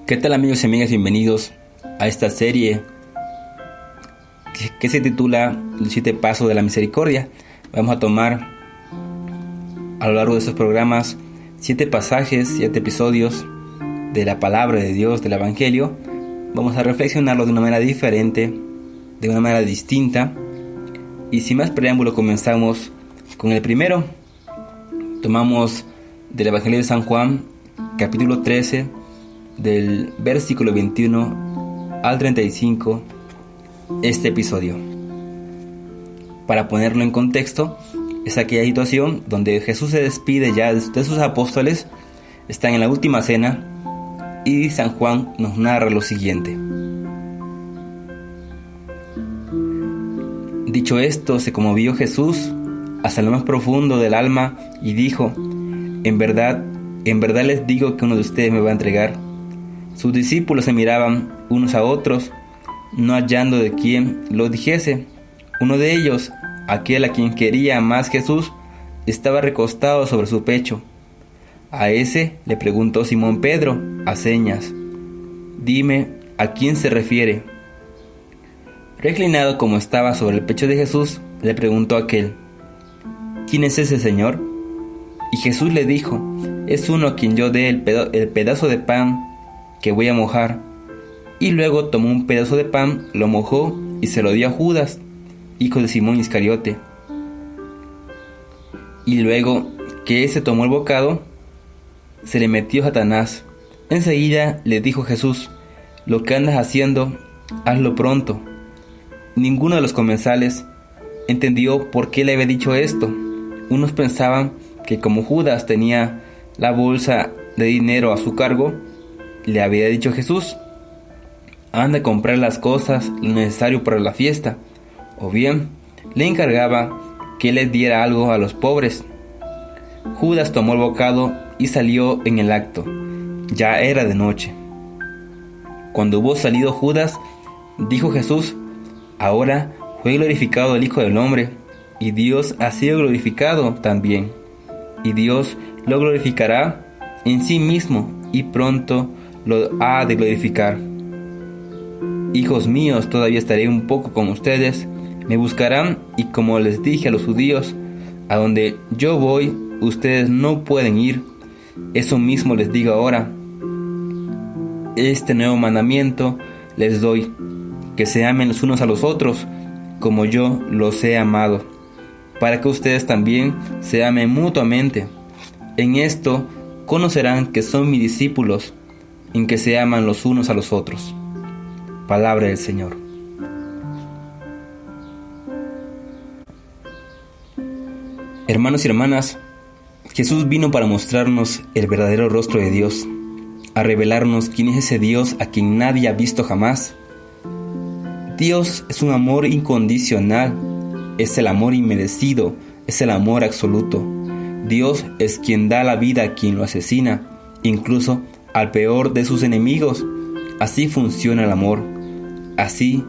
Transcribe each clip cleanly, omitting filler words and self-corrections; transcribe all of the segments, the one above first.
¿Qué tal, amigos y amigas? Bienvenidos a esta serie que se titula Los 7 Pasos de la Misericordia. Vamos a tomar a lo largo de estos programas 7 pasajes, 7 episodios de la palabra de Dios, del Evangelio. Vamos a reflexionarlo de una manera diferente, de una manera distinta. Y sin más preámbulo, comenzamos con el primero. Tomamos del Evangelio de San Juan, capítulo 13, del versículo 21 al 35, este episodio. Para ponerlo en contexto, es aquella situación donde Jesús se despide ya de sus apóstoles, están en la última cena, y San Juan nos narra lo siguiente. Dicho esto, se conmovió Jesús hasta lo más profundo del alma y dijo: en verdad les digo que uno de ustedes me va a entregar. Sus discípulos se miraban unos a otros, no hallando de quién lo dijese. Uno de ellos, aquel a quien quería más Jesús, estaba recostado sobre su pecho. A ese le preguntó Simón Pedro, a señas: dime, ¿a quién se refiere? Reclinado como estaba sobre el pecho de Jesús, le preguntó aquel: ¿quién es ese, Señor? Y Jesús le dijo: es uno a quien yo dé el pedazo de pan que voy a mojar. Y luego tomó un pedazo de pan, lo mojó y se lo dio a Judas, hijo de Simón Iscariote. Y luego que éste tomó el bocado, se le metió Satanás. Enseguida le dijo Jesús: lo que andas haciendo, hazlo pronto. Ninguno de los comensales entendió por qué le había dicho esto. Unos pensaban que como Judas tenía la bolsa de dinero a su cargo, le había dicho Jesús: anda a comprar las cosas, lo necesario para la fiesta. O bien le encargaba que les diera algo a los pobres. Judas tomó el bocado y salió en el acto. Ya era de noche. Cuando hubo salido Judas, dijo Jesús: ahora fue glorificado el Hijo del Hombre, y Dios ha sido glorificado también. Y Dios lo glorificará en sí mismo, y pronto lo ha de glorificar. Hijos míos, todavía estaré un poco con ustedes. Me buscarán, y como les dije a los judíos, a donde yo voy, ustedes no pueden ir. Eso mismo les digo ahora. Este nuevo mandamiento les doy: que se amen los unos a los otros, como yo los he amado, para que ustedes también se amen mutuamente. En esto conocerán que son mis discípulos, en que se aman los unos a los otros. Palabra del Señor. Hermanos y hermanas, Jesús vino para mostrarnos el verdadero rostro de Dios, a revelarnos quién es ese Dios a quien nadie ha visto jamás. Dios es un amor incondicional, es el amor inmerecido, es el amor absoluto. Dios es quien da la vida a quien lo asesina, incluso al peor de sus enemigos. Así funciona el amor, así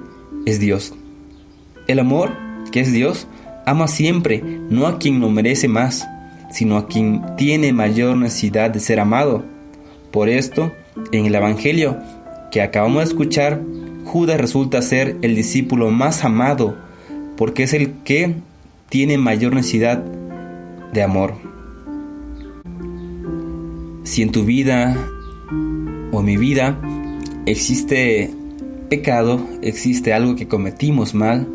es Dios. El amor, que es Dios, ama siempre, no a quien lo merece más, sino a quien tiene mayor necesidad de ser amado. Por esto, en el Evangelio que acabamos de escuchar, Judas resulta ser el discípulo más amado, porque es el que tiene mayor necesidad de amor. Si en tu vida o en mi vida existe pecado, existe algo que cometimos mal,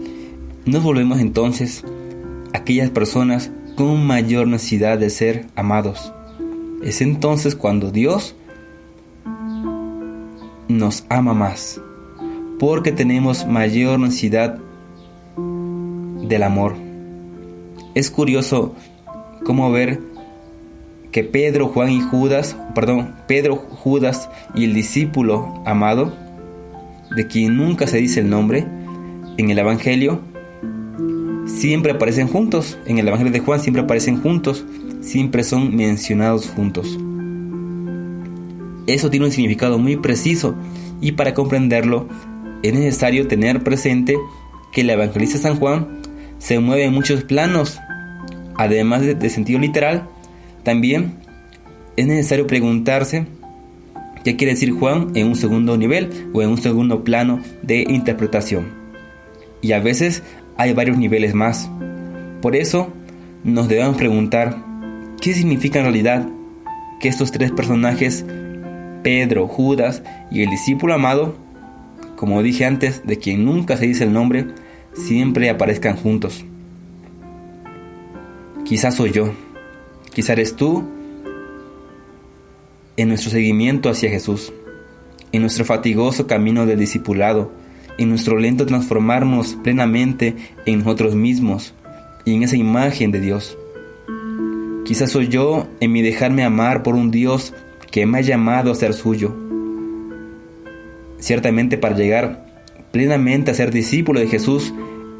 nos volvemos entonces aquellas personas con mayor necesidad de ser amados. Es entonces cuando Dios nos ama más, porque tenemos mayor necesidad del amor. Es curioso cómo ver que Pedro, Judas y el discípulo amado, de quien nunca se dice el nombre, en el Evangelio siempre aparecen juntos. En el Evangelio de Juan siempre aparecen juntos, siempre son mencionados juntos. Eso tiene un significado muy preciso, y para comprenderlo es necesario tener presente que el evangelista San Juan se mueve en muchos planos. Además de sentido literal, también es necesario preguntarse qué quiere decir Juan en un segundo nivel o en un segundo plano de interpretación. Y a veces hay varios niveles más. Por eso nos debemos preguntar, ¿qué significa en realidad que estos tres personajes, Pedro, Judas y el discípulo amado, como dije antes, de quien nunca se dice el nombre, siempre aparezcan juntos? Quizás soy yo, quizás eres tú, en nuestro seguimiento hacia Jesús, en nuestro fatigoso camino del discipulado, en nuestro lento transformarnos plenamente en nosotros mismos y en esa imagen de Dios. Quizás soy yo en mi dejarme amar por un Dios que me ha llamado a ser suyo. Ciertamente, para llegar plenamente a ser discípulo de Jesús,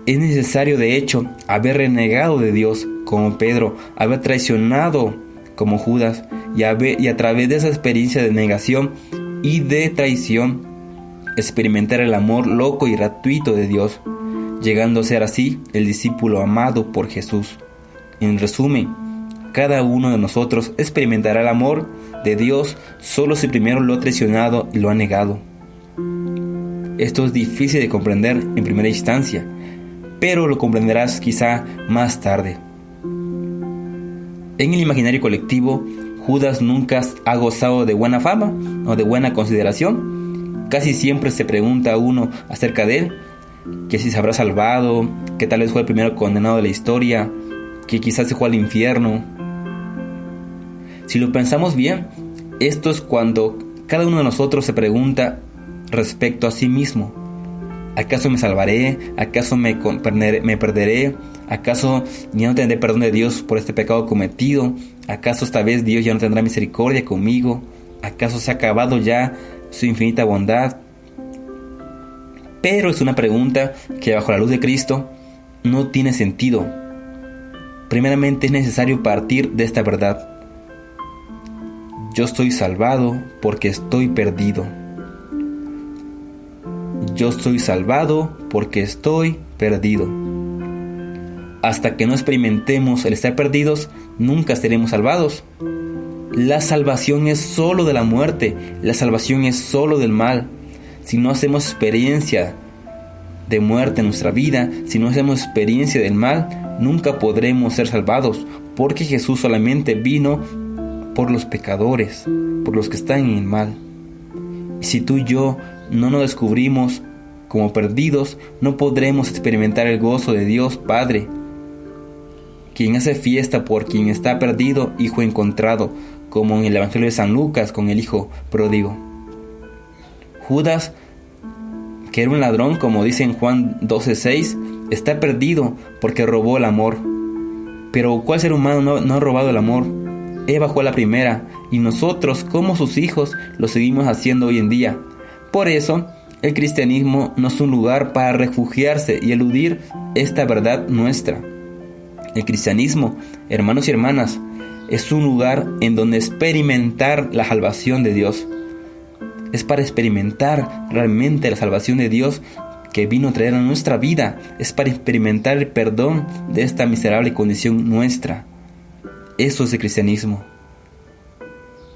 es necesario de hecho haber renegado de Dios como Pedro, haber traicionado como Judas, y a través de esa experiencia de negación y de traición, experimentar el amor loco y gratuito de Dios, llegando a ser así el discípulo amado por Jesús. En resumen, cada uno de nosotros experimentará el amor de Dios solo si primero lo ha traicionado y lo ha negado. Esto es difícil de comprender en primera instancia, pero lo comprenderás quizá más tarde. En el imaginario colectivo, Judas nunca ha gozado de buena fama o de buena consideración. Casi siempre se pregunta a uno acerca de él, que si se habrá salvado, que tal vez fue el primero condenado de la historia, que quizás se fue al infierno. Si lo pensamos bien, esto es cuando cada uno de nosotros se pregunta respecto a sí mismo. ¿Acaso me salvaré? ¿Acaso me perderé? ¿Acaso ya no tendré perdón de Dios por este pecado cometido? ¿Acaso esta vez Dios ya no tendrá misericordia conmigo? ¿Acaso se ha acabado ya su infinita bondad? Pero es una pregunta que bajo la luz de Cristo no tiene sentido. Primeramente es necesario partir de esta verdad. Yo estoy salvado porque estoy perdido. Yo estoy salvado porque estoy perdido. Hasta que no experimentemos el estar perdidos, nunca seremos salvados. La salvación es solo de la muerte, la salvación es solo del mal. Si no hacemos experiencia de muerte en nuestra vida, si no hacemos experiencia del mal, nunca podremos ser salvados, porque Jesús solamente vino por los pecadores, por los que están en el mal. Y si tú y yo no nos descubrimos como perdidos, no podremos experimentar el gozo de Dios Padre, quien hace fiesta por quien está perdido y fue encontrado, como en el Evangelio de San Lucas con el hijo pródigo. Judas, que era un ladrón, como dice en Juan 12:6, está perdido porque robó el amor. Pero ¿cuál ser humano no ha robado el amor? Eva fue la primera, y nosotros, como sus hijos, lo seguimos haciendo hoy en día. Por eso, el cristianismo no es un lugar para refugiarse y eludir esta verdad nuestra. El cristianismo, hermanos y hermanas, es un lugar en donde experimentar la salvación de Dios. Es para experimentar realmente la salvación de Dios que vino a traer a nuestra vida. Es para experimentar el perdón de esta miserable condición nuestra. Eso es el cristianismo.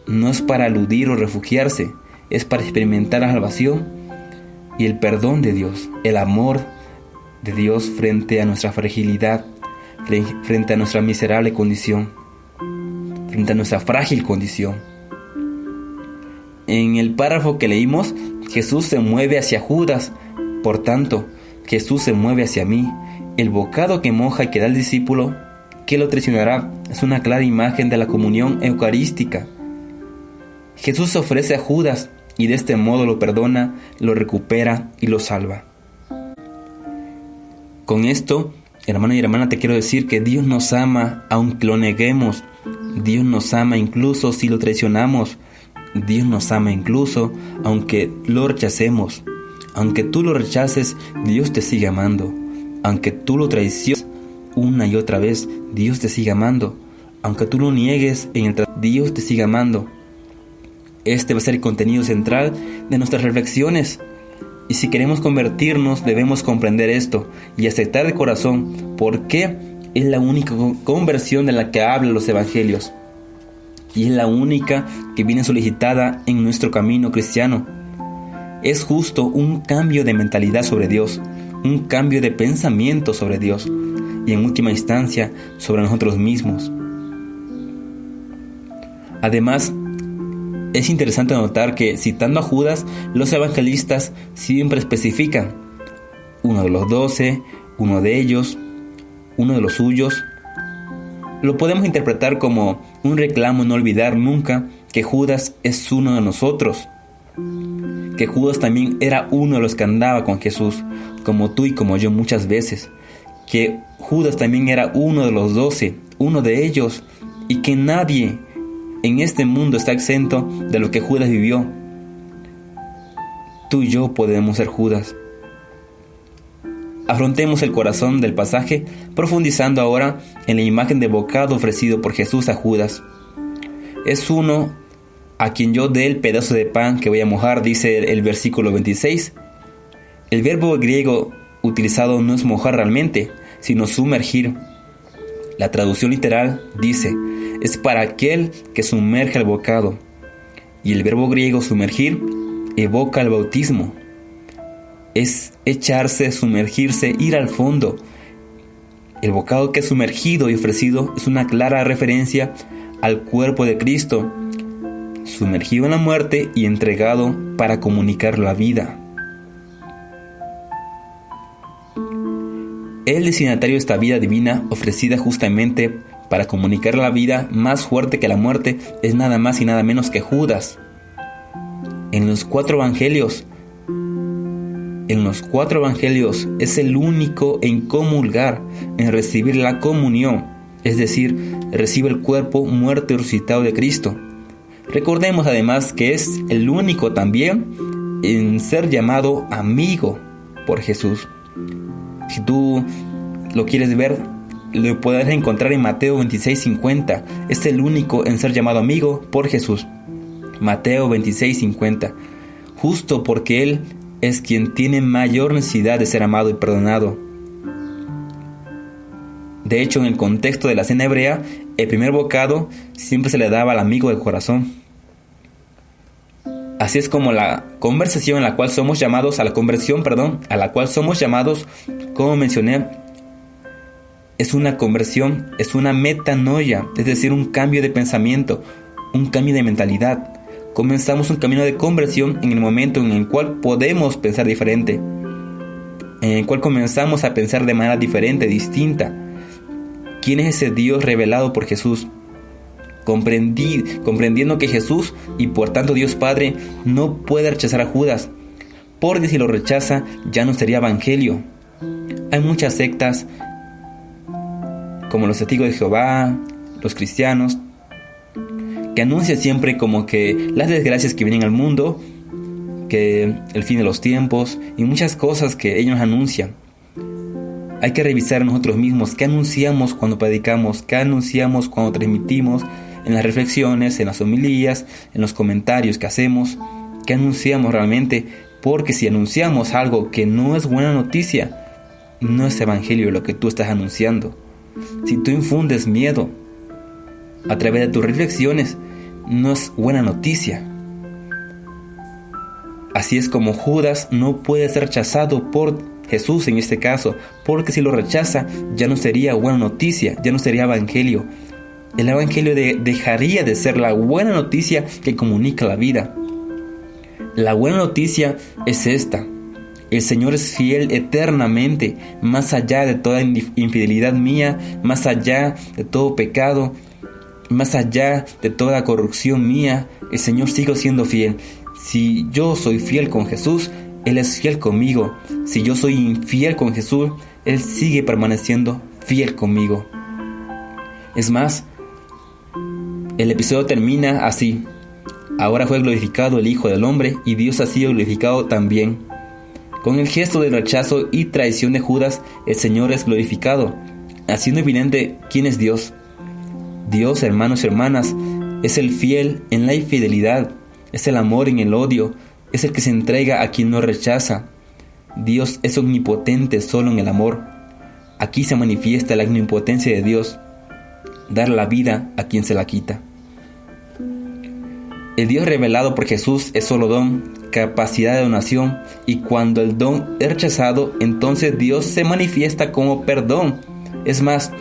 No es para eludir o refugiarse, es para experimentar la salvación y el perdón de Dios, el amor de Dios frente a nuestra fragilidad, frente a nuestra miserable condición, frente a nuestra frágil condición. En el párrafo que leímos, Jesús se mueve hacia Judas, por tanto, Jesús se mueve hacia mí. El bocado que moja y que da el discípulo que lo traicionará es una clara imagen de la comunión eucarística. Jesús se ofrece a Judas y de este modo lo perdona, lo recupera y lo salva. Con esto, hermano y hermana, te quiero decir que Dios nos ama aunque lo neguemos. Dios nos ama incluso si lo traicionamos. Dios nos ama incluso aunque lo rechacemos. Aunque tú lo rechaces, Dios te sigue amando. Aunque tú lo traiciones una y otra vez, Dios te sigue amando. Aunque tú lo niegues, Dios te sigue amando. Este va a ser el contenido central de nuestras reflexiones. Y si queremos convertirnos, debemos comprender esto y aceptar de corazón por qué es la única conversión de la que hablan los evangelios. y es la única que viene solicitada en nuestro camino cristiano. Es justo un cambio de mentalidad sobre Dios, un cambio de pensamiento sobre Dios y en última instancia sobre nosotros mismos. Además, es interesante notar que, citando a Judas, los evangelistas siempre especifican: uno de los 12, uno de ellos, uno de los suyos. Lo podemos interpretar como un reclamo no olvidar nunca que Judas es uno de nosotros, que Judas también era uno de los que andaba con Jesús, como tú y como yo muchas veces, que Judas también era uno de los 12, uno de ellos, y que nadie en este mundo está exento de lo que Judas vivió. Tú y yo podemos ser Judas. Afrontemos el corazón del pasaje profundizando ahora en la imagen del bocado ofrecido por Jesús a Judas. Es uno a quien yo dé el pedazo de pan que voy a mojar, dice el versículo 26. El verbo griego utilizado no es mojar realmente, sino sumergir. La traducción literal dice: es para aquel que sumerge el bocado. Y el verbo griego sumergir evoca el bautismo. Es echarse, sumergirse, ir al fondo. El bocado que es sumergido y ofrecido es una clara referencia al cuerpo de Cristo, sumergido en la muerte y entregado para comunicar la vida. El destinatario de esta vida divina, ofrecida justamente para comunicar la vida más fuerte que la muerte, es nada más y nada menos que Judas. En los cuatro evangelios es el único en comulgar, en recibir la comunión, es decir, recibe el cuerpo muerto y resucitado de Cristo. Recordemos además que es el único también en ser llamado amigo por Jesús. Si tú lo quieres ver, lo puedes encontrar en Mateo 26:50. Es el único en ser llamado amigo por Jesús. Mateo 26:50. Justo porque Él es quien tiene mayor necesidad de ser amado y perdonado. De hecho, en el contexto de la cena hebrea, el primer bocado siempre se le daba al amigo del corazón. Así es como la conversión a la cual somos llamados, a la cual somos llamados, como mencioné, es una conversión, es una metanoia, es decir, un cambio de pensamiento, un cambio de mentalidad. Comenzamos un camino de conversión en el momento en el cual podemos pensar diferente, en el cual comenzamos a pensar de manera diferente, distinta. ¿Quién es ese Dios revelado por Jesús? Comprendiendo que Jesús y por tanto Dios Padre no puede rechazar a Judas, porque si lo rechaza ya no sería evangelio. Hay muchas sectas como los testigos de Jehová, los cristianos, que anuncian siempre como que las desgracias que vienen al mundo, que el fin de los tiempos y muchas cosas que ellos anuncian. Hay que revisar nosotros mismos qué anunciamos cuando predicamos, qué anunciamos cuando transmitimos, en las reflexiones, en las homilías, en los comentarios que hacemos, qué anunciamos realmente, porque si anunciamos algo que no es buena noticia, no es evangelio lo que tú estás anunciando. Si tú infundes miedo a través de tus reflexiones, no es buena noticia. Así es como Judas no puede ser rechazado por Jesús en este caso, porque si lo rechaza ya no sería buena noticia, ya no sería evangelio. El evangelio dejaría de ser la buena noticia que comunica la vida. La buena noticia es esta: el Señor es fiel eternamente, más allá de toda infidelidad mía, más allá de todo pecado, más allá de toda corrupción mía. El Señor sigue siendo fiel. Si yo soy fiel con Jesús, Él es fiel conmigo. Si yo soy infiel con Jesús, Él sigue permaneciendo fiel conmigo. Es más, el episodio termina así: ahora fue glorificado el Hijo del Hombre y Dios ha sido glorificado también. Con el gesto de rechazo y traición de Judas, el Señor es glorificado, haciendo evidente quién es Dios. Dios, hermanos y hermanas, es el fiel en la infidelidad, es el amor en el odio, es el que se entrega a quien no rechaza. Dios es omnipotente solo en el amor. Aquí se manifiesta la omnipotencia de Dios: dar la vida a quien se la quita. El Dios revelado por Jesús es solo don, capacidad de donación, y cuando el don es rechazado, entonces Dios se manifiesta como perdón. Es más,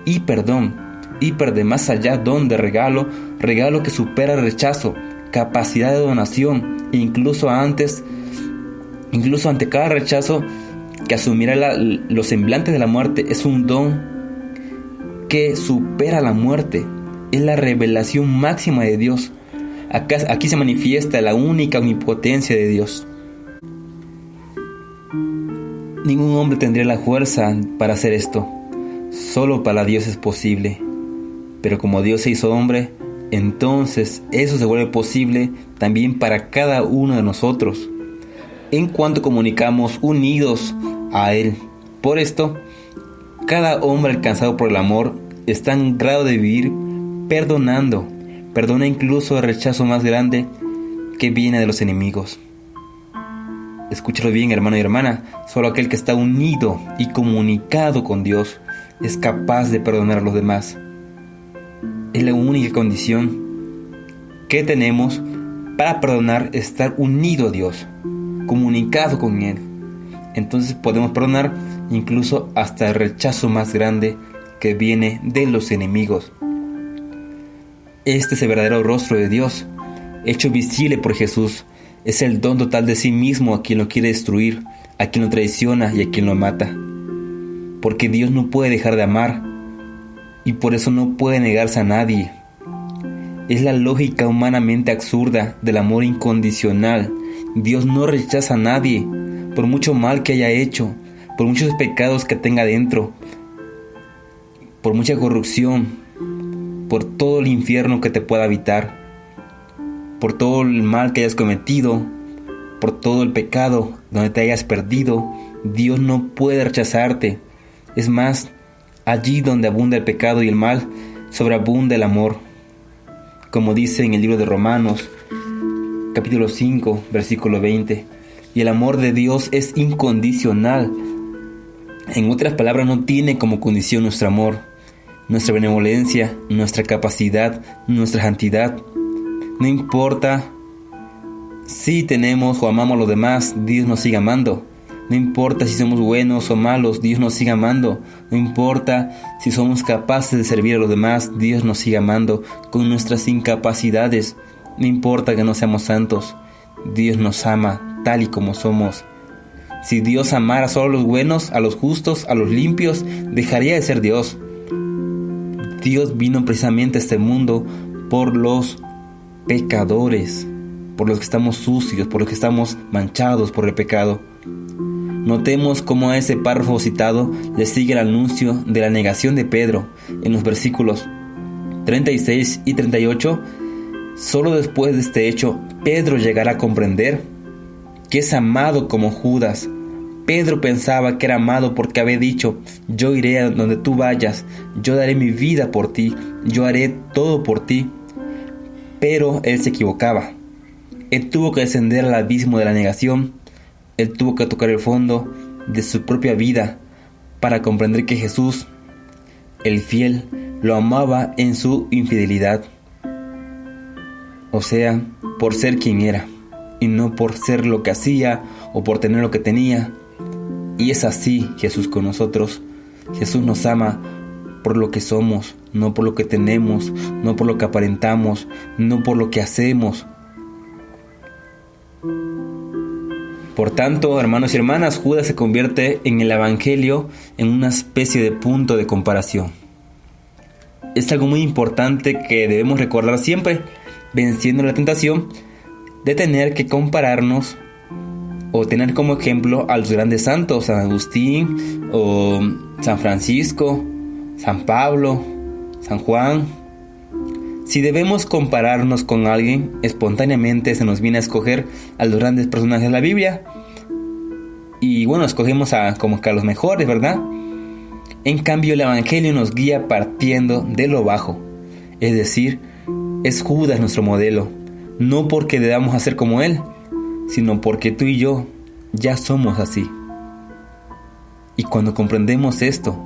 y perdón, de más allá, don de regalo, regalo que supera el rechazo, capacidad de donación, incluso ante cada rechazo que asumirá los semblantes de la muerte, es un don que supera la muerte. Es la revelación máxima de Dios. Aquí se manifiesta la única omnipotencia de Dios. Ningún hombre tendría la fuerza para hacer esto. Solo para Dios es posible. Pero como Dios se hizo hombre, entonces eso se vuelve posible también para cada uno de nosotros, en cuanto comunicamos unidos a Él. Por esto, cada hombre alcanzado por el amor está en grado de vivir perdonando. Perdona incluso el rechazo más grande que viene de los enemigos. Escúchalo bien, hermano y hermana. Solo aquel que está unido y comunicado con Dios es capaz de perdonar a los demás. Es la única condición que tenemos para perdonar, estar unido a Dios, comunicado con Él. Entonces podemos perdonar incluso hasta el rechazo más grande que viene de los enemigos. Este es el verdadero rostro de Dios, hecho visible por Jesús. Es el don total de sí mismo a quien lo quiere destruir, a quien lo traiciona y a quien lo mata. Porque Dios no puede dejar de amar, y por eso no puede negarse a nadie. Es la lógica humanamente absurda del amor incondicional. Dios no rechaza a nadie, por mucho mal que haya hecho, por muchos pecados que tenga dentro, por mucha corrupción, por todo el infierno que te pueda habitar, por todo el mal que hayas cometido, por todo el pecado donde te hayas perdido. Dios no puede rechazarte. Es más, allí donde abunda el pecado y el mal, sobreabunda el amor. Como dice en el libro de Romanos, capítulo 5, versículo 20. Y el amor de Dios es incondicional. En otras palabras, no tiene como condición nuestro amor, nuestra benevolencia, nuestra capacidad, nuestra santidad. No importa si tenemos o amamos a los demás, Dios nos sigue amando. No importa si somos buenos o malos, Dios nos sigue amando. No importa si somos capaces de servir a los demás, Dios nos sigue amando con nuestras incapacidades. No importa que no seamos santos, Dios nos ama tal y como somos. Si Dios amara solo a los buenos, a los justos, a los limpios, dejaría de ser Dios. Dios vino precisamente a este mundo por los pecadores, por los que estamos sucios, por los que estamos manchados por el pecado. Notemos cómo a ese párrafo citado le sigue el anuncio de la negación de Pedro en los versículos 36 y 38. Solo después de este hecho, Pedro llegará a comprender que es amado como Judas. Pedro pensaba que era amado porque había dicho: yo iré a donde tú vayas, yo daré mi vida por ti, yo haré todo por ti. Pero él se equivocaba. Él tuvo que descender al abismo de la negación. Él tuvo que tocar el fondo de su propia vida para comprender que Jesús, el fiel, lo amaba en su infidelidad. O sea, por ser quien era, y no por ser lo que hacía o por tener lo que tenía. Y es así Jesús con nosotros. Jesús nos ama por lo que somos, no por lo que tenemos, no por lo que aparentamos, no por lo que hacemos. Por tanto, hermanos y hermanas, Judas se convierte en el Evangelio en una especie de punto de comparación. Es algo muy importante que debemos recordar siempre, venciendo la tentación de tener que compararnos o tener como ejemplo a los grandes santos, San Agustín o San Francisco, San Pablo, San Juan. Si debemos compararnos con alguien, espontáneamente se nos viene a escoger a los grandes personajes de la Biblia. Y bueno, escogemos como que a los mejores, ¿verdad? En cambio, el Evangelio nos guía partiendo de lo bajo. Es decir, es Judas nuestro modelo. No porque debamos hacer como él, sino porque tú y yo ya somos así. Y cuando comprendemos esto,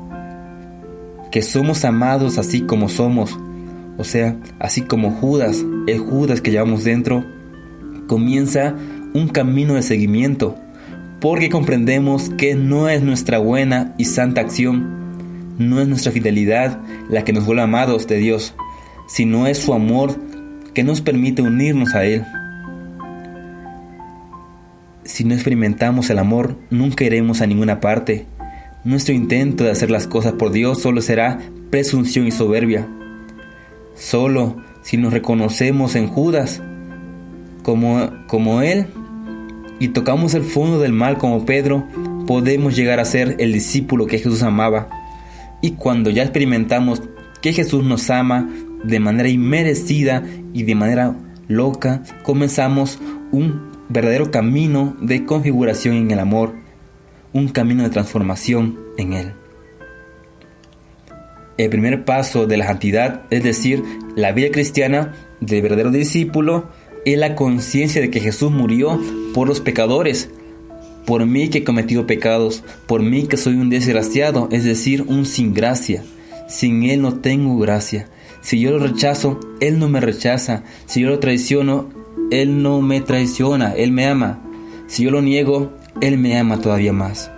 que somos amados así como somos, O sea, así como Judas, el Judas que llevamos dentro, comienza un camino de seguimiento, porque comprendemos que no es nuestra buena y santa acción, no es nuestra fidelidad la que nos vuelve amados de Dios, sino es su amor que nos permite unirnos a Él. Si no experimentamos el amor, nunca iremos a ninguna parte. Nuestro intento de hacer las cosas por Dios solo será presunción y soberbia. Solo si nos reconocemos en Judas como Él y tocamos el fondo del mal como Pedro, podemos llegar a ser el discípulo que Jesús amaba. Y cuando ya experimentamos que Jesús nos ama de manera inmerecida y de manera loca, comenzamos un verdadero camino de configuración en el amor, un camino de transformación en Él. El primer paso de la santidad, es decir, la vida cristiana del verdadero discípulo, es la conciencia de que Jesús murió por los pecadores, por mí que he cometido pecados, por mí que soy un desgraciado, es decir, un sin gracia. Sin Él no tengo gracia. Si yo lo rechazo, Él no me rechaza. Si yo lo traiciono, Él no me traiciona, Él me ama. Si yo lo niego, Él me ama todavía más.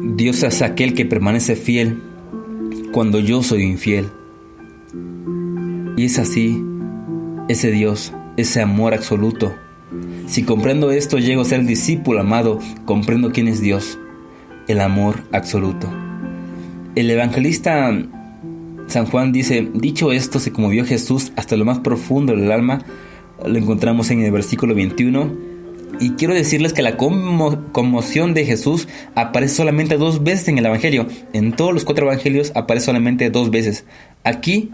Dios es aquel que permanece fiel cuando yo soy infiel. Y es así, ese Dios, ese amor absoluto. Si comprendo esto, llego a ser el discípulo amado, comprendo quién es Dios, el amor absoluto. El evangelista San Juan dice: dicho esto, se conmovió Jesús hasta lo más profundo del alma. Lo encontramos en el versículo 21. Y quiero decirles que la conmoción de Jesús aparece solamente 2 veces en el Evangelio. En todos los 4 Evangelios aparece solamente 2 veces. Aquí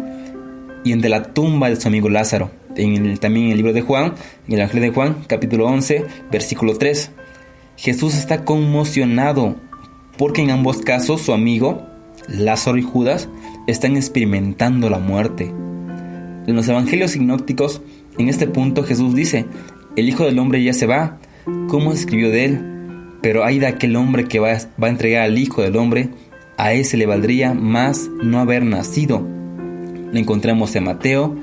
y en de la tumba de su amigo Lázaro. También en el libro de Juan, en el Evangelio de Juan, capítulo 11, versículo 3. Jesús está conmocionado porque en ambos casos su amigo, Lázaro y Judas, están experimentando la muerte. En los Evangelios sinópticos, en este punto Jesús dice: el Hijo del Hombre ya se va, como se escribió de él, pero ay de aquel hombre que va a entregar al Hijo del Hombre, a ese le valdría más no haber nacido. Lo encontramos en Mateo,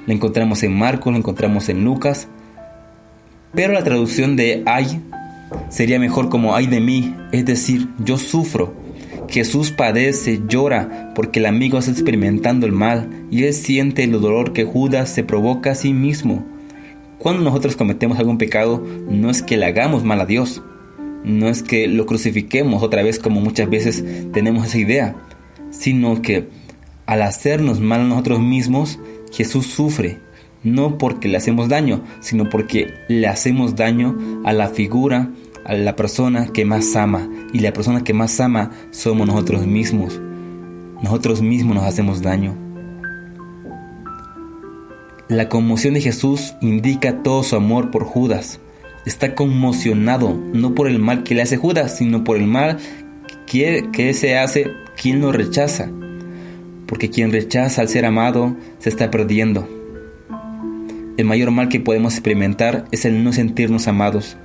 lo encontramos en Marcos, lo encontramos en Lucas, pero la traducción de ay sería mejor como ay de mí, es decir, yo sufro. Jesús padece, llora, porque el amigo está experimentando el mal y él siente el dolor que Judas se provoca a sí mismo. Cuando nosotros cometemos algún pecado, no es que le hagamos mal a Dios, no es que lo crucifiquemos otra vez como muchas veces tenemos esa idea, sino que al hacernos mal a nosotros mismos, Jesús sufre, no porque le hacemos daño, sino porque le hacemos daño a la figura, a la persona que más ama, y la persona que más ama somos nosotros mismos. Nosotros mismos nos hacemos daño. La conmoción de Jesús indica todo su amor por Judas. Está conmocionado no por el mal que le hace Judas, sino por el mal que se hace quien lo rechaza. Porque quien rechaza al ser amado se está perdiendo. El mayor mal que podemos experimentar es el no sentirnos amados.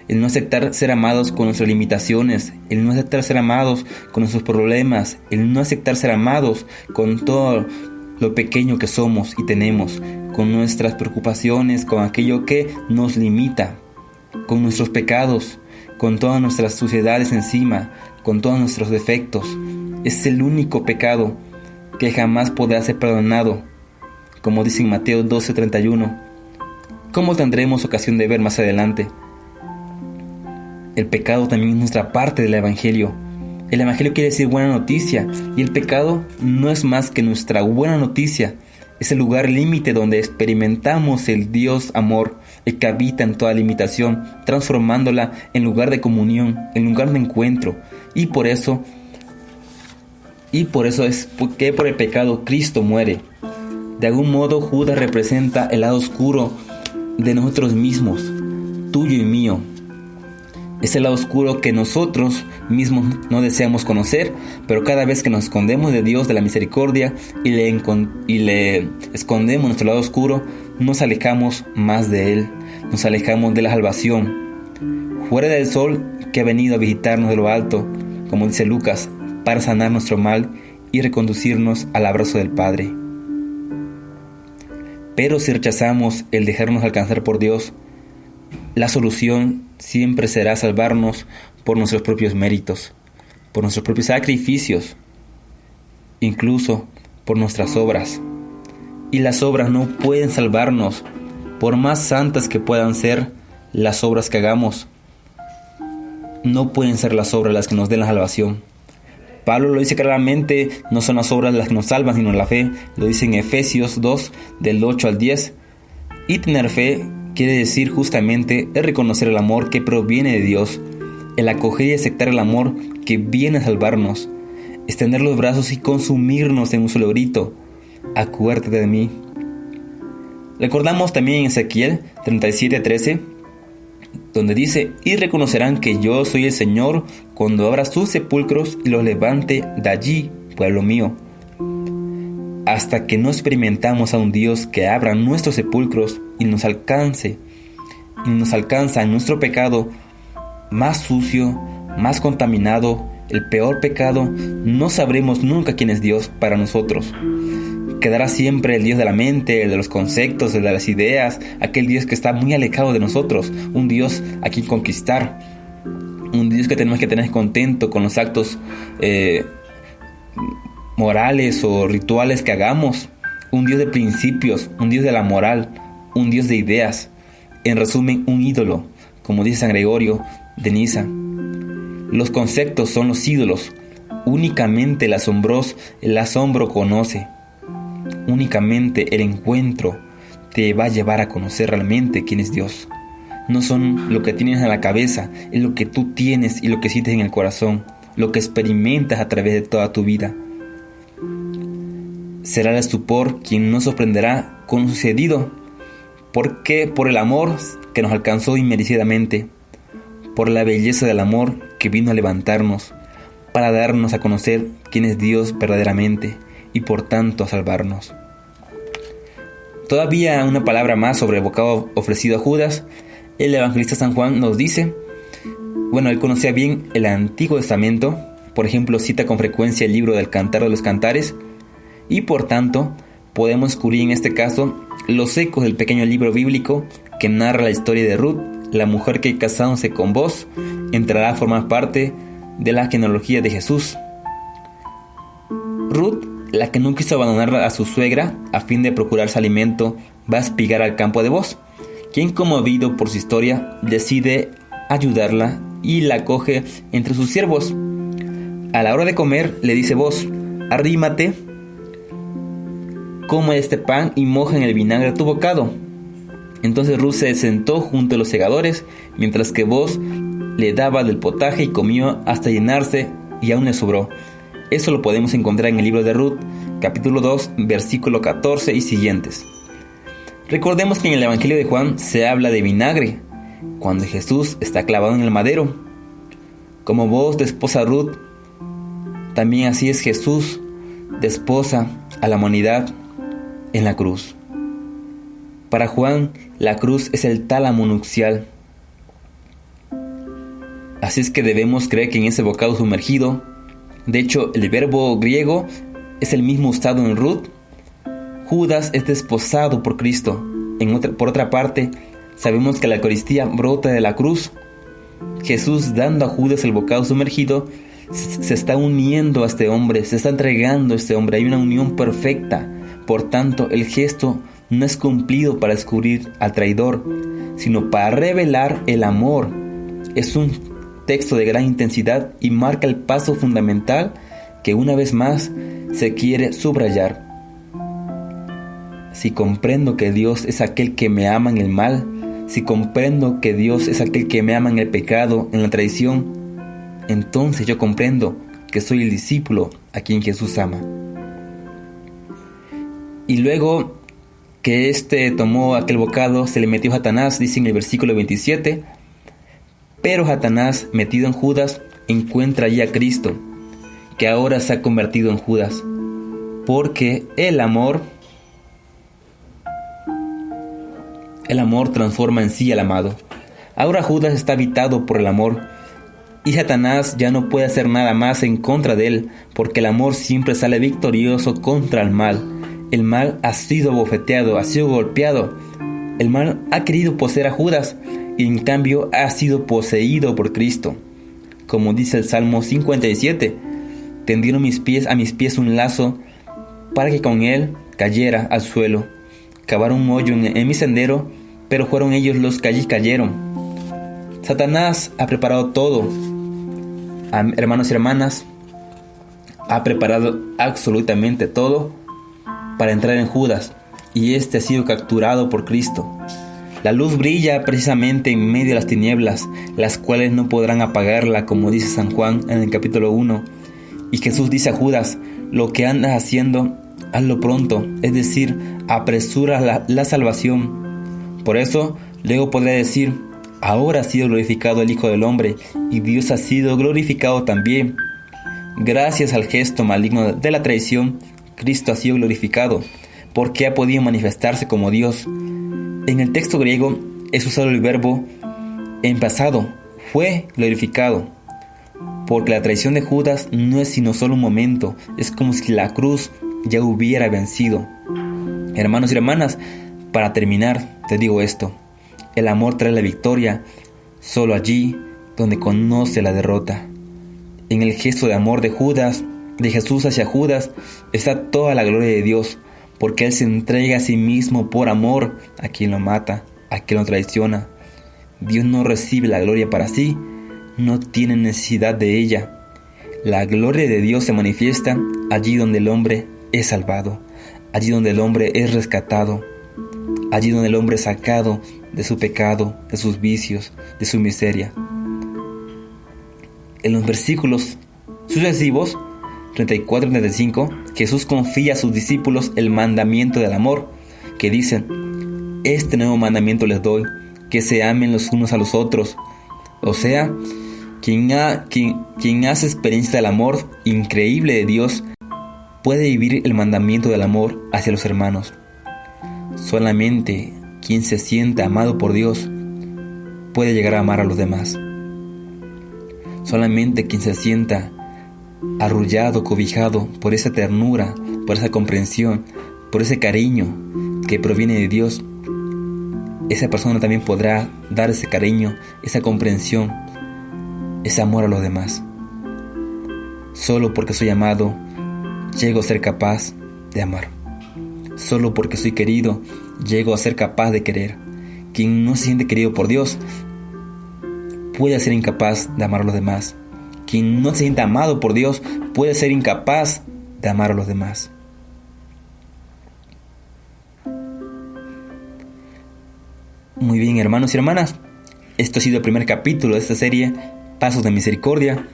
El no aceptar ser amados con nuestras limitaciones, el no aceptar ser amados con nuestros problemas, el no aceptar ser amados con todo lo pequeño que somos y tenemos, con nuestras preocupaciones, con aquello que nos limita, con nuestros pecados, con todas nuestras suciedades encima, con todos nuestros defectos. Es el único pecado que jamás podrá ser perdonado, como dice en Mateo 12:31, como tendremos ocasión de ver más adelante. El pecado también es nuestra parte del Evangelio. El Evangelio quiere decir buena noticia, y el pecado no es más que nuestra buena noticia. Es el lugar límite donde experimentamos el Dios amor, el que habita en toda limitación, transformándola en lugar de comunión, en lugar de encuentro. Y por eso es que por el pecado Cristo muere. De algún modo Judas representa el lado oscuro de nosotros mismos, tuyo y mío. Es el lado oscuro que nosotros mismos no deseamos conocer, pero cada vez que nos escondemos de Dios, de la misericordia, y le escondemos nuestro lado oscuro, nos alejamos más de Él, nos alejamos de la salvación. Fuera del sol que ha venido a visitarnos de lo alto, como dice Lucas, para sanar nuestro mal y reconducirnos al abrazo del Padre. Pero si rechazamos el dejarnos alcanzar por Dios, la solución siempre será salvarnos por nuestros propios méritos, por nuestros propios sacrificios, incluso por nuestras obras. Y las obras no pueden salvarnos, por más santas que puedan ser las obras que hagamos. No pueden ser las obras las que nos den la salvación. Pablo lo dice claramente, no son las obras las que nos salvan, sino la fe. Lo dice en Efesios 2, del 8 al 10. Y tener fe quiere decir justamente el reconocer el amor que proviene de Dios, el acoger y aceptar el amor que viene a salvarnos, extender los brazos y consumirnos en un solo grito: acuérdate de mí. Recordamos también en Ezequiel 37:13, donde dice: y reconocerán que yo soy el Señor cuando abra sus sepulcros y los levante de allí, pueblo mío. Hasta que no experimentamos a un Dios que abra nuestros sepulcros y nos alcanza en nuestro pecado más sucio, más contaminado, el peor pecado, no sabremos nunca quién es Dios para nosotros. Quedará siempre el Dios de la mente, el de los conceptos, el de las ideas, aquel Dios que está muy alejado de nosotros, un Dios a quien conquistar, un Dios que tenemos que tener contento con los actos morales o rituales que hagamos, un Dios de principios, un Dios de la moral, un Dios de ideas, en resumen, un ídolo, como dice San Gregorio de Niza. Los conceptos son los ídolos, únicamente el asombro conoce. Únicamente el encuentro te va a llevar a conocer realmente quién es Dios. No son lo que tienes en la cabeza, es lo que tú tienes y lo que sientes en el corazón, lo que experimentas a través de toda tu vida. Será el estupor quien nos sorprenderá con lo sucedido, porque por el amor que nos alcanzó inmerecidamente, por la belleza del amor que vino a levantarnos, para darnos a conocer quién es Dios verdaderamente, y por tanto a salvarnos. Todavía una palabra más sobre el bocado ofrecido a Judas. El evangelista San Juan nos dice, él conocía bien el Antiguo Testamento, por ejemplo cita con frecuencia el libro del Cantar de los Cantares, y por tanto podemos descubrir en este caso los ecos del pequeño libro bíblico que narra la historia de Ruth, la mujer que casándose con Boaz entrará a formar parte de la genealogía de Jesús. Ruth, la que no quiso abandonar a su suegra a fin de procurarse alimento, va a espigar al campo de Boaz, quien, conmovido por su historia, decide ayudarla y la acoge entre sus siervos. A la hora de comer, le dice Boaz: arrímate, come este pan y moja en el vinagre tu bocado. Entonces Ruth se sentó junto a los segadores, mientras que Boaz le daba del potaje y comió hasta llenarse, y aún le sobró. Eso lo podemos encontrar en el libro de Ruth, capítulo 2, versículo 14 y siguientes. Recordemos que en el Evangelio de Juan se habla de vinagre, cuando Jesús está clavado en el madero. Como Boaz desposa a Ruth, también así es Jesús desposa a la humanidad en la cruz. Para Juan, la cruz es el tálamo nupcial. Así es que debemos creer que en ese bocado sumergido, de hecho el verbo griego es el mismo usado en Ruth, Judas es desposado por Cristo. Por otra parte, sabemos que la Eucaristía brota de la cruz. Jesús, dando a Judas el bocado sumergido, se está uniendo a este hombre, se está entregando a este hombre. Hay una unión perfecta. Por tanto, el gesto no es cumplido para descubrir al traidor, sino para revelar el amor. Es un texto de gran intensidad y marca el paso fundamental que una vez más se quiere subrayar. Si comprendo que Dios es aquel que me ama en el mal, si comprendo que Dios es aquel que me ama en el pecado, en la traición, entonces yo comprendo que soy el discípulo a quien Jesús ama. Y luego que tomó aquel bocado, se le metió Satanás, dice en el versículo 27, pero Satanás, metido en Judas, encuentra allí a Cristo, que ahora se ha convertido en Judas, porque el amor transforma en sí al amado. Ahora Judas está habitado por el amor, Y Satanás ya no puede hacer nada más en contra de él, porque el amor siempre sale victorioso contra el mal. El mal ha sido bofeteado, ha sido golpeado. El mal ha querido poseer a Judas y en cambio ha sido poseído por Cristo. Como dice el Salmo 57, tendieron a mis pies un lazo para que con él cayera al suelo. Cavaron un hoyo en mi sendero, pero fueron ellos los que allí cayeron. Satanás ha preparado todo. Hermanos y hermanas, ha preparado absolutamente todo para entrar en Judas, y este ha sido capturado por Cristo. La luz brilla precisamente en medio de las tinieblas, las cuales no podrán apagarla, como dice San Juan en el capítulo 1. Y Jesús dice a Judas: lo que andas haciendo, hazlo pronto, es decir, apresura la salvación. Por eso, luego podrá decir: ahora ha sido glorificado el Hijo del Hombre, y Dios ha sido glorificado también. Gracias al gesto maligno de la traición, Cristo ha sido glorificado, porque ha podido manifestarse como Dios. En el texto griego es usado el verbo en pasado, fue glorificado, porque la traición de Judas no es sino solo un momento, es como si la cruz ya hubiera vencido. Hermanos y hermanas, para terminar, te digo esto: el amor trae la victoria solo allí donde conoce la derrota. En el gesto de amor de Jesús hacia Judas, está toda la gloria de Dios, porque Él se entrega a sí mismo por amor a quien lo mata, a quien lo traiciona. Dios no recibe la gloria para sí, no tiene necesidad de ella. La gloria de Dios se manifiesta allí donde el hombre es salvado, allí donde el hombre es rescatado, allí donde el hombre es sacado de su pecado, de sus vicios, de su miseria. En los versículos sucesivos, 34 y 35, Jesús confía a sus discípulos el mandamiento del amor, que dicen: este nuevo mandamiento les doy, que se amen los unos a los otros. O sea, quien hace experiencia del amor increíble de Dios puede vivir el mandamiento del amor hacia los hermanos. Solamente quien se sienta amado por Dios puede llegar a amar a los demás. Solamente quien se sienta arrullado, cobijado por esa ternura, por esa comprensión, por ese cariño que proviene de Dios, esa persona también podrá dar ese cariño, esa comprensión, ese amor a los demás. Solo porque soy amado, llego a ser capaz de amar. Solo porque soy querido, llego a ser capaz de querer. Quien no se siente querido por Dios puede ser incapaz de amar a los demás. Quien no se siente amado por Dios puede ser incapaz de amar a los demás. Muy bien, hermanos y hermanas, esto ha sido el primer capítulo de esta serie, Pasos de Misericordia.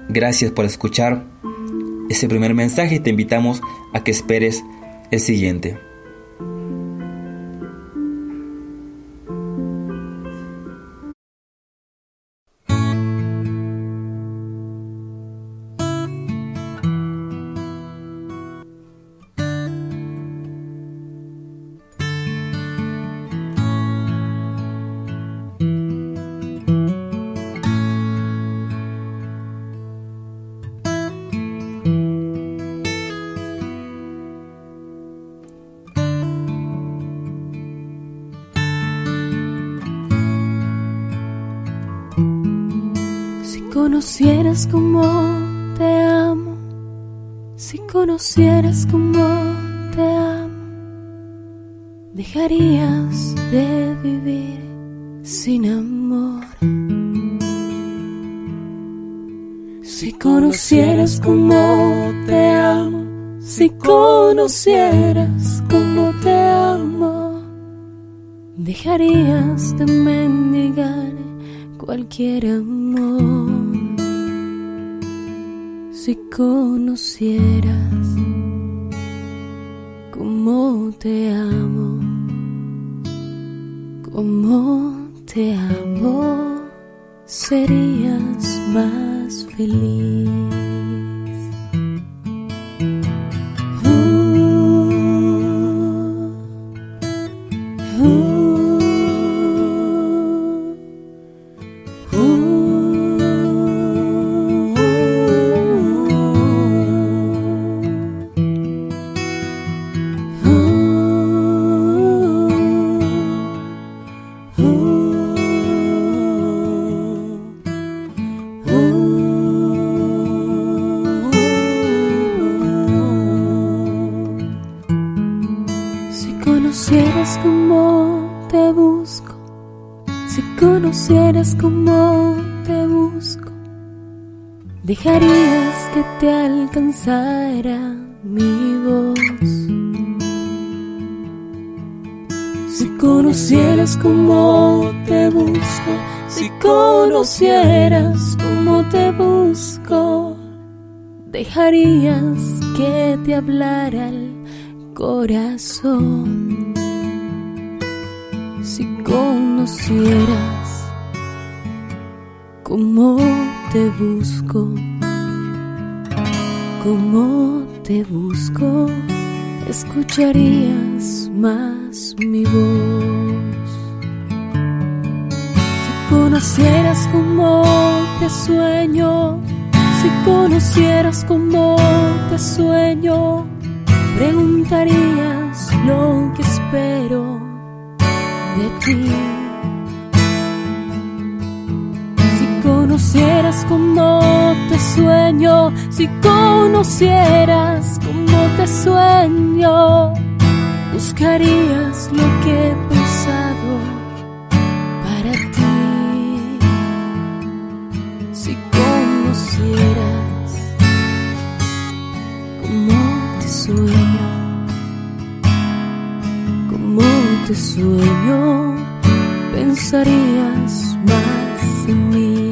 Gracias por escuchar ese primer mensaje y te invitamos a que esperes el siguiente. Si conocieras cómo te amo, si conocieras cómo te amo, dejarías de vivir sin amor. Si conocieras cómo te amo, si conocieras cómo te amo, dejarías de mendigar cualquier amor. Si conocieras cómo te amo, serías más feliz. conocieras cómo te busco, si conocieras cómo te busco, dejarías que te alcanzara mi voz. Si conocieras cómo te busco, si conocieras cómo te busco, dejarías que te hablara el corazón. Si conocieras cómo te busco, cómo te busco, escucharías más mi voz. Si conocieras cómo te sueño, si conocieras cómo te sueño, preguntarías lo que espero de ti. Si conocieras cómo te sueño, si conocieras cómo te sueño, buscarías lo que he pensado para ti. Si conocieras cómo te sueño, cómo te sueño, pensarías más en mí.